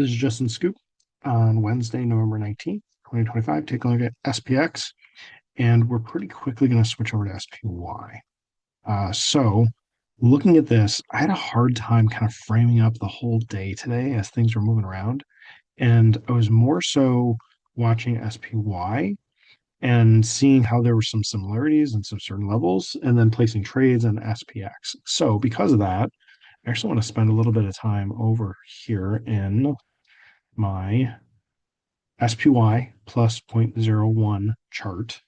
This is Justin Scoop on Wednesday, November 19th, 2025. Take a look at SPX, and we're pretty quickly going to switch over to SPY. So, looking at this, I had a hard time kind of framing up the whole day today as things were moving around. And I was more so watching SPY and seeing how there were some similarities and some certain levels, and then placing trades in SPX. So, because of that, I actually want to spend a little bit of time over here in my SPY plus zero point zero 0.01 chart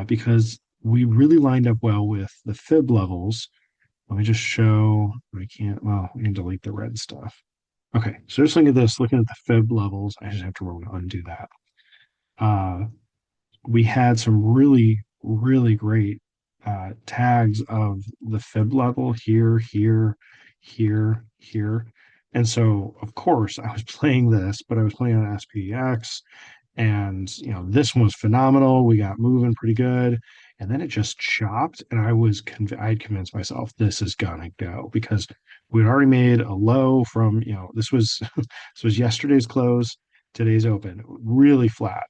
because we really lined up well with the fib levels. Let me just show, we can't, well, we can delete the red stuff. Okay, so just looking at this, looking at the fib levels, I just have to undo that. We had some really, really great tags of the fib level here, here, here, here. And so, of course, I was playing this, but I was playing on SPX, and this one was phenomenal. We got moving pretty good, and then it just chopped, and I had convinced myself this is gonna go because we'd already made a low from this was this was yesterday's close, today's open, really flat.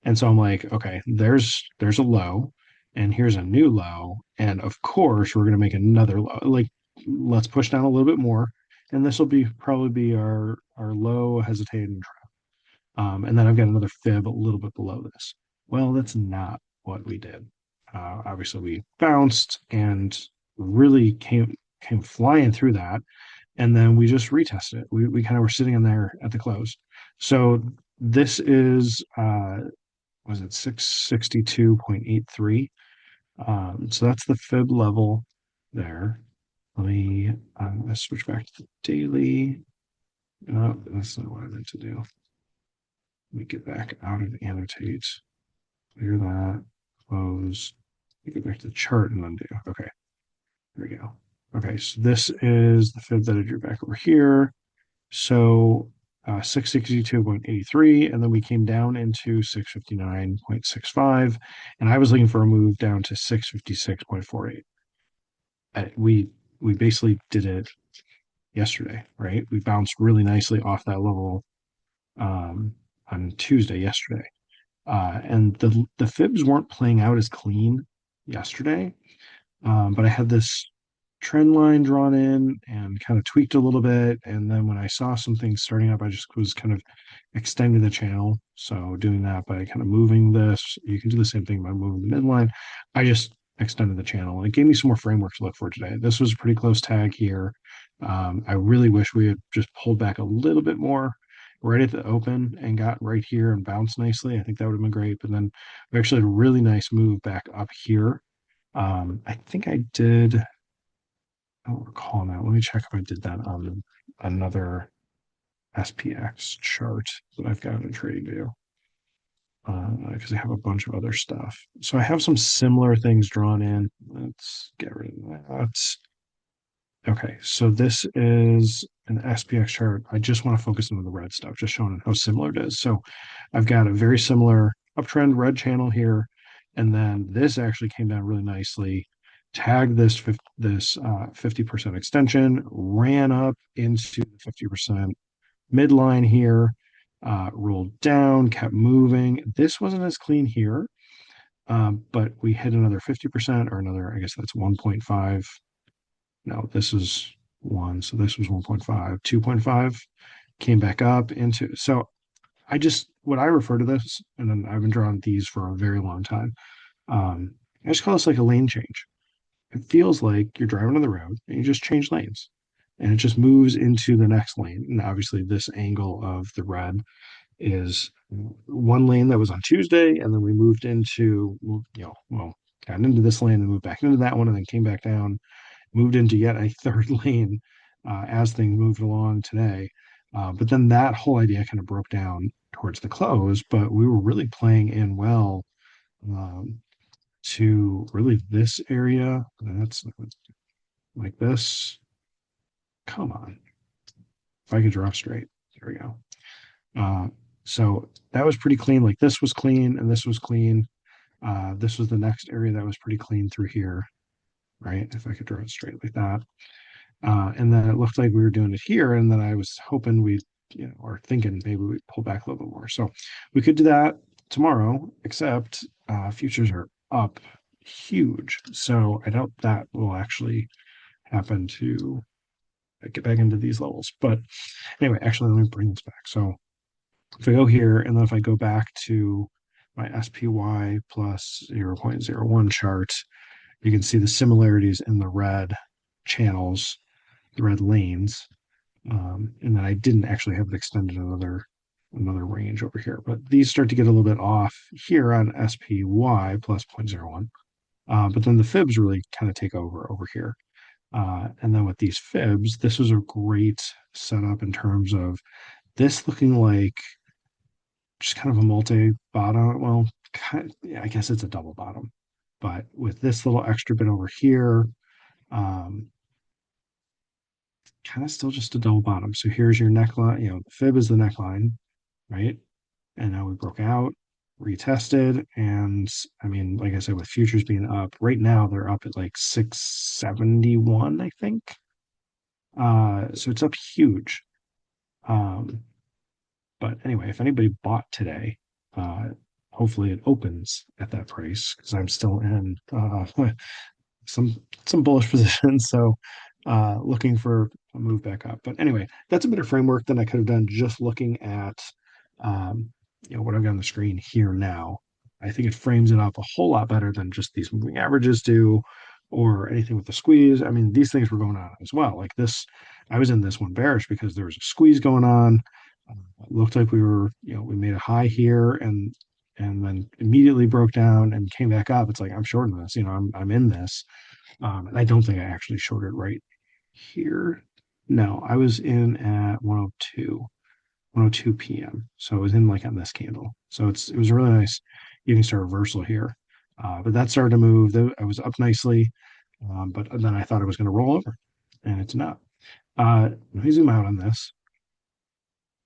And so I'm like, okay, there's a low, and here's a new low, and of course we're gonna make another low. Like, let's push down a little bit more, and this will be probably be our low, hesitate, and and then I've got another fib a little bit below this. Well, that's not what we did. Obviously, we bounced and really came flying through that, and then we just retested it. We kind of were sitting in there at the close. So this is was it 662.83? So that's the fib level there. Let's switch back to the daily. No, that's not what I meant to do. Let me get back out of annotate, clear that, close. Let me get back to the chart and undo. Okay, there we go. Okay, so this is the fib that I drew back over here. So 662.83, and then we came down into 659.65, and I was looking for a move down to 656.48. We basically did it yesterday, right? We bounced really nicely off that level on Tuesday yesterday. And the fibs weren't playing out as clean yesterday, but I had this trend line drawn in and kind of tweaked a little bit. And then when I saw some things starting up, I just was kind of extending the channel. So doing that by kind of moving this, you can do the same thing by moving the midline. I just extended the channel, and it gave me some more framework to look for today. This was a pretty close tag here. I really wish we had just pulled back a little bit more right at the open and got right here and bounced nicely. I think that would have been great. But then we actually had a really nice move back up here. I think I did. I don't recall now. Let me check if I did that on another SPX chart that I've got in TradingView because I have a bunch of other stuff. So I have some similar things drawn in. Let's get rid of that. Okay, so this is an SPX chart. I just want to focus on the red stuff, just showing how similar it is. So I've got a very similar uptrend red channel here, and then this actually came down really nicely, tagged this 50% extension, ran up into the 50% midline here, rolled down, kept moving. This wasn't as clean here, but we hit another 50% or another, I guess that's 1.5. No, this is 1. So this was 1.5, 2.5, came back up into. So what I refer to this, and then I've been drawing these for a very long time. I just call this like a lane change. It feels like you're driving on the road and you just change lanes and it just moves into the next lane. And obviously, this angle of the red is one lane that was on Tuesday. And then we moved into, got into this lane and moved back into that one and then came back down, moved into yet a third lane as things moved along today. But then that whole idea kind of broke down towards the close, but we were really playing in well to really this area. That's like this. Come on. If I could draw straight. There we go. So that was pretty clean. Like this was clean and this was clean. This was the next area that was pretty clean through here, right? If I could draw it straight like that. And then it looked like we were doing it here. And then I was hoping we'd are thinking maybe we pull back a little bit more. So we could do that tomorrow, except futures are up huge. So I doubt that will actually happen to get back into these levels. But anyway, actually, let me bring this back. So if I go here, and then if I go back to my SPY plus 0.01 chart, you can see the similarities in the red channels, the red lanes. And then I didn't actually have it extended another range over here. But these start to get a little bit off here on SPY plus zero point zero 0.01. But then the fibs really kind of take over here. And then with these fibs, this was a great setup in terms of this looking like just kind of a multi bottom. Well, yeah, I guess it's a double bottom, but with this little extra bit over here, um, kind of still just a double bottom. So here's your neckline, the fib is the neckline, right? And now we broke out, retested, and I mean, like I said, with futures being up right now, they're up at like 671, I think. So it's up huge. Um, but anyway, if anybody bought today, uh, hopefully it opens at that price because I'm still in some bullish positions. So looking for a move back up. But anyway, that's a better framework than I could have done just looking at um, what I've got on the screen here now. I think it frames it up a whole lot better than just these moving averages do or anything with the squeeze. I mean, these things were going on as well. Like this, I was in this one bearish because there was a squeeze going on. It looked like we made a high here and then immediately broke down and came back up. It's like I'm shorting this, I'm in this. And I don't think I actually shorted right here. No, I was in at 102 p.m. So it was in like on this candle. So it was a really nice evening star reversal here. But that started to move. I was up nicely, but then I thought it was going to roll over, and it's not. Let me zoom out on this.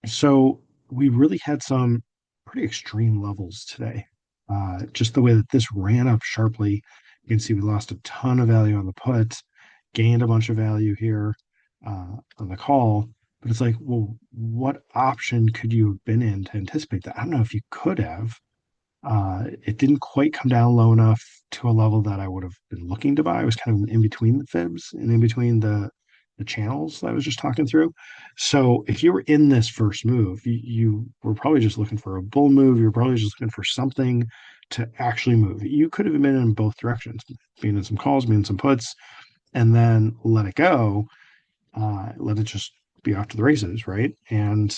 So we really had some pretty extreme levels today. Just the way that this ran up sharply, you can see we lost a ton of value on the put, gained a bunch of value here on the call. But it's like, well, what option could you have been in to anticipate that? I don't know if you could have. It didn't quite come down low enough to a level that I would have been looking to buy. I was kind of in between the fibs and in between the channels that I was just talking through. So if you were in this first move, you were probably just looking for a bull move. You're probably just looking for something to actually move. You could have been in both directions, being in some calls, being in some puts, and then let it go, let it just be off to the races, right? And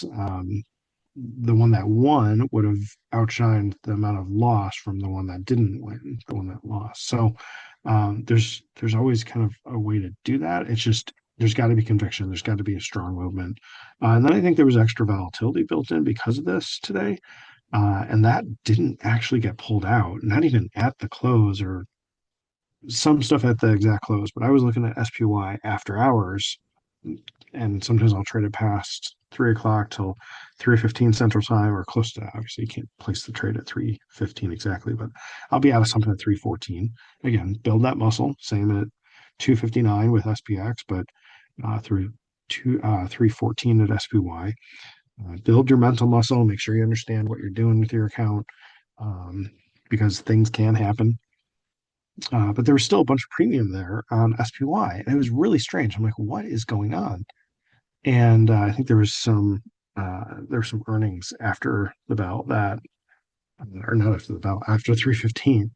the one that won would have outshined the amount of loss from the one that didn't win, the one that lost. So there's always kind of a way to do that. It's just there's got to be conviction. There's got to be a strong movement. And then I think there was extra volatility built in because of this today. And that didn't actually get pulled out, not even at the close or some stuff at the exact close. But I was looking at SPY after hours, and sometimes I'll trade it past 3 o'clock till 3:15 Central Time or close to that. Obviously, you can't place the trade at 3:15 exactly, but I'll be out of something at 3:14. Again, build that muscle. Same at 2:59 with SPX, but through 3:14 at SPY. Build your mental muscle. Make sure you understand what you're doing with your account, um, because things can happen. But there was still a bunch of premium there on SPY, and it was really strange. I'm like, what is going on? And I think there were some earnings after the bell that, or not after the bell, after 3:15.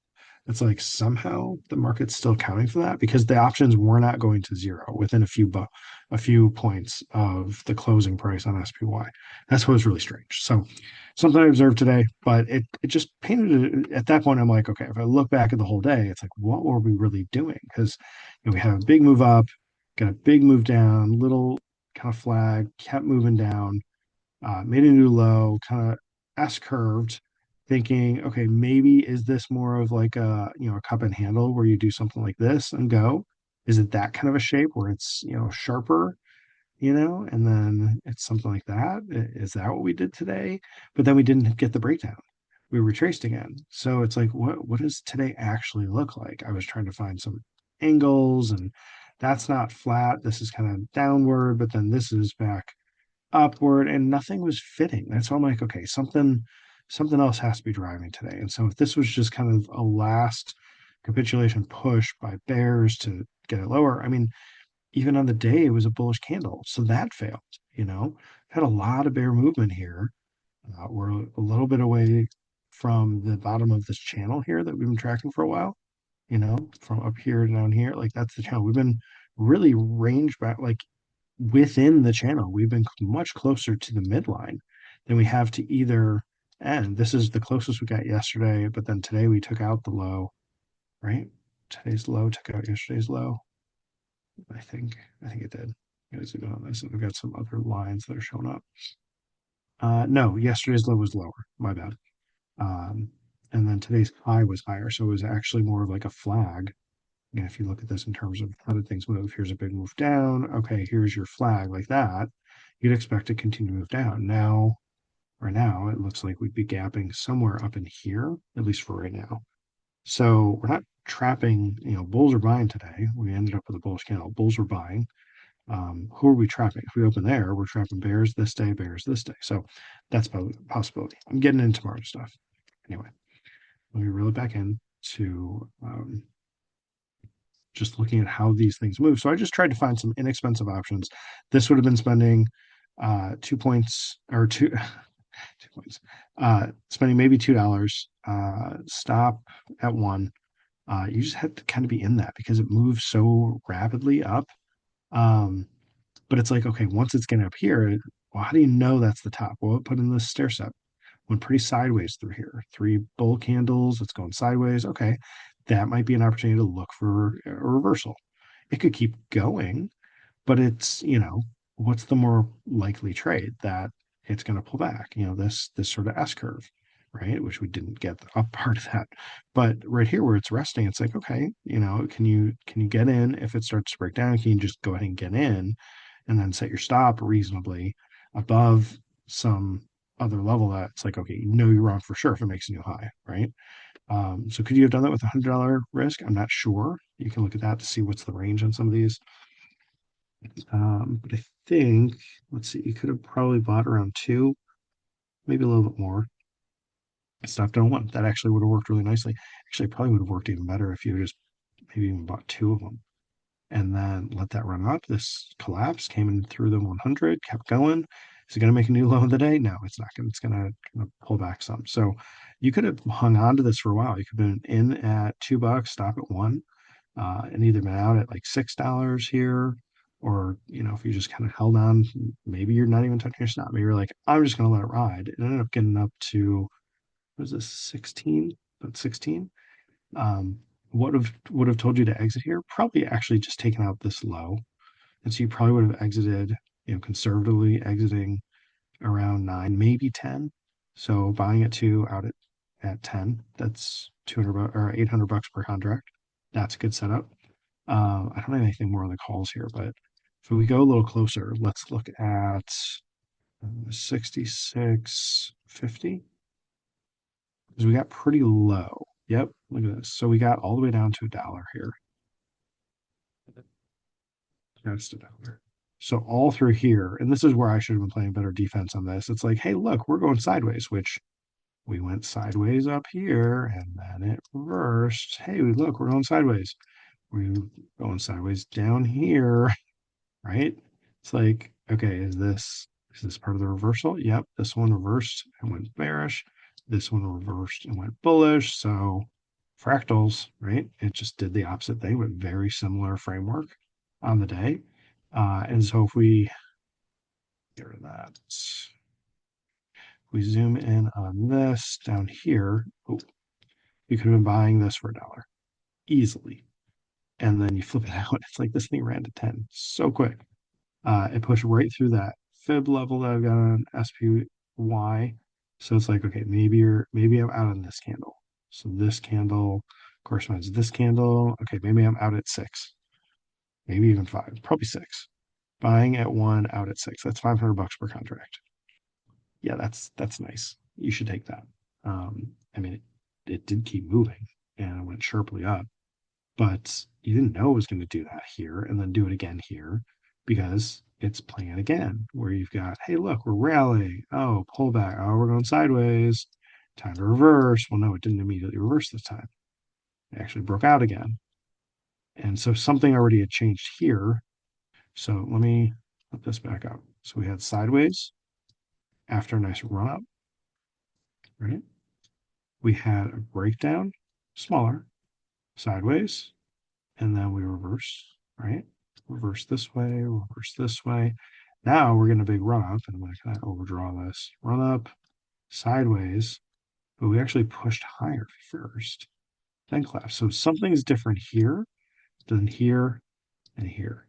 It's like somehow the market's still counting for that because the options were not going to zero within a few points of the closing price on SPY. That's what was really strange. So something I observed today, but it just painted it at that point. I'm like, okay, if I look back at the whole day, it's like, what were we really doing? Because we had a big move up, got a big move down, little kind of flag, kept moving down, made a new low, kind of S curved, thinking, okay, maybe is this more of like a cup and handle where you do something like this and go? Is it that kind of a shape where it's sharper, and then it's something like that? Is that what we did today? But then we didn't get the breakdown. We retraced again. So it's like, what does today actually look like? I was trying to find some angles, and that's not flat. This is kind of downward, but then this is back upward and nothing was fitting. That's why I'm like, okay, something else has to be driving today. And so if this was just kind of a last capitulation push by bears to get it lower, I mean, even on the day it was a bullish candle. So that failed, you know. Had a lot of bear movement here. We're a little bit away from the bottom of this channel here that we've been tracking for a while, you know, from up here to down here. Like that's the channel. We've been really range back, like within the channel. We've been much closer to the midline than we have to either end. This is the closest we got yesterday, but then today we took out the low, right? Today's low took out yesterday's low. I think. I think it did. Let's zoom in on this, and we've got some other lines that are showing up. No, yesterday's low was lower. My bad. Um, and then today's high was higher, so it was actually more of like a flag. And if you look at this in terms of how did things move, here's a big move down. Okay, here's your flag like that. You'd expect to continue to move down. Now, right now, it looks like we'd be gapping somewhere up in here, at least for right now. So we're not trapping, you know, bulls are buying today. We ended up with a bullish candle. Bulls were buying. Who are we trapping? If we open there, we're trapping bears this day, bears this day. So that's a possibility. I'm getting into tomorrow stuff. Anyway, let me reel it back in to just looking at how these things move. So I just tried to find some inexpensive options. This would have been spending 2 points or two 2 points, spending maybe $2. Stop at one. You just have to kind of be in that because it moves so rapidly up. Um, but it's like, okay, once it's getting up here, well, how do you know that's the top? Well, it put in this stair step, went pretty sideways through here. 3 bull candles, it's going sideways. Okay, that might be an opportunity to look for a reversal. It could keep going, but it's, you know, what's the more likely trade that it's going to pull back? You know, this sort of S curve, right? Which we didn't get the up part of that. But right here where it's resting, it's like, okay, you know, can you get in if it starts to break down? Can you just go ahead and get in and then set your stop reasonably above some other level that's like, okay, you know you're wrong for sure if it makes a new high, right? So could you have done that with $100 risk? I'm not sure. You can look at that to see what's the range on some of these. But I think, let's see, you could have probably bought around two, maybe a little bit more. Stopped on one. That actually would have worked really nicely. Actually, probably would have worked even better if you just maybe even bought two of them and then let that run up. This collapse came in through the 100, kept going. Is it going to make a new low of the day? No, it's not going. It's going to kind of pull back some. So you could have hung on to this for a while. You could have been in at $2, stop at one, and either been out at like $6 here, or you know, if you just kind of held on, maybe you're not even touching your stop. Maybe you're like, I'm just going to let it ride. It ended up getting up to what was this 16? About 16. Um, would have told you to exit here? Probably actually just taken out this low, and so you probably would have exited, you know, conservatively exiting around 9, maybe 10. So buying at two, out at 10. That's 200 or $800 per contract. That's a good setup. I don't have anything more on the calls here, but if we go a little closer, let's look at 66.50 because we got pretty low. Yep, look at this. So we got all the way down to $1 here. Just $1. So all through here, and this is where I should have been playing better defense on this. It's like, hey, look, we're going sideways, which we went sideways up here and then it reversed. Hey, look, we're going sideways. We're going sideways down here, right? It's like, okay, is this part of the reversal? Yep, this one reversed and went bearish. This one reversed and went bullish. So fractals, right? It just did the opposite thing, but very similar framework on the day. And so if we get rid of that, we zoom in on this down here, oh, you could have been buying this for $1 easily. And then you flip it out. It's like this thing ran to 10 so quick. It pushed right through that fib level that I've got on SPY. So it's like, okay, maybe I'm out on this candle. So this candle corresponds to this candle. Okay, maybe I'm out at 6, maybe even 5, probably 6. Buying at 1, out at 6. That's $500 per contract. Yeah, that's nice. You should take that. I mean, it did keep moving and it went sharply up, but you didn't know it was going to do that here and then do it again here because it's playing it again, where you've got, hey, look, we're rallying. Oh, pullback. Oh, we're going sideways. Time to reverse. Well, no, it didn't immediately reverse this time. It actually broke out again. And so something already had changed here. So let me put this back up. So we had sideways after a nice run up, right? We had a breakdown, smaller, sideways, and then we reverse, right? Reverse this way, reverse this way. Now we're getting a big run up, and I'm going to kind of overdraw this. Run up, sideways, but we actually pushed higher first, then collapse. So something's different here than here and here.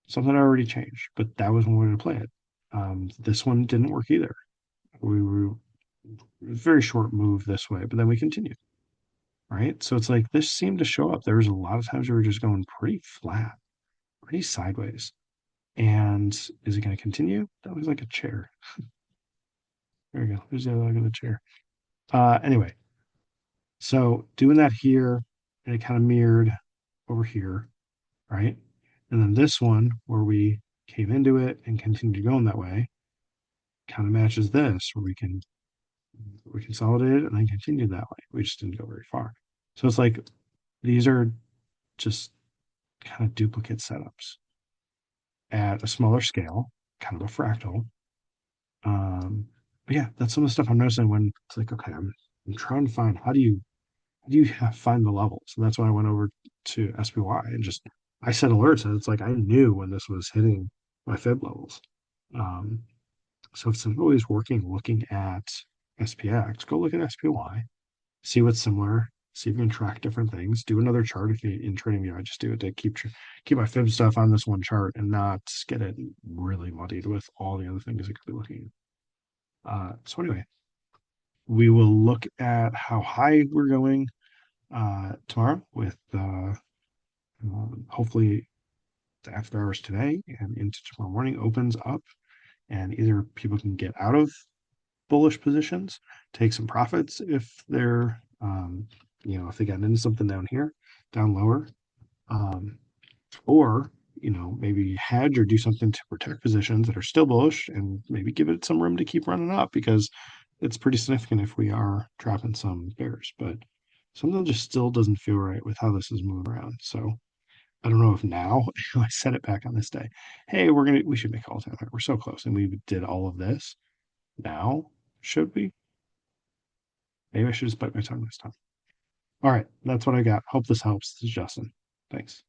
Something already changed, but that was one way to play it. This one didn't work either. We were very short move this way, but then we continued, right? So it's like this seemed to show up. There was a lot of times we were just going pretty flat, pretty sideways. And is it going to continue? That looks like a chair. There we go. There's the other leg of the chair. Anyway, so doing that here, and it kind of mirrored over here, right? And then this one, where we came into it and continued going that way, kind of matches this, where we consolidated and then continued that way. We just didn't go very far. So it's like these are just kind of duplicate setups at a smaller scale, kind of a fractal. But yeah, that's some of the stuff I'm noticing when it's like, okay, I'm trying to find how do you find the levels? And that's why I went over to SPY and just I set alerts, and it's like I knew when this was hitting my fib levels. Um, so if it's always working looking at SPX, go look at SPY, see what's similar, see if you can track different things. Do another chart if you in trading view. I just do it to keep my fib stuff on this one chart and not get it really muddied with all the other things I could be looking at. So anyway, we will look at how high we're going tomorrow with hopefully the after hours today and into tomorrow morning opens up, and either people can get out of bullish positions, take some profits if they're if they got into something down here, down lower, um, or maybe hedge or do something to protect positions that are still bullish and maybe give it some room to keep running up, because it's pretty significant if we are trapping some bears. But something just still doesn't feel right with how this is moving around. So I don't know if now I set it back on this day. Hey, we should make all time high. We're so close, and we did all of this. Now should we? Maybe I should just bite my tongue this time. All right, that's what I got. Hope this helps. This is Justin. Thanks.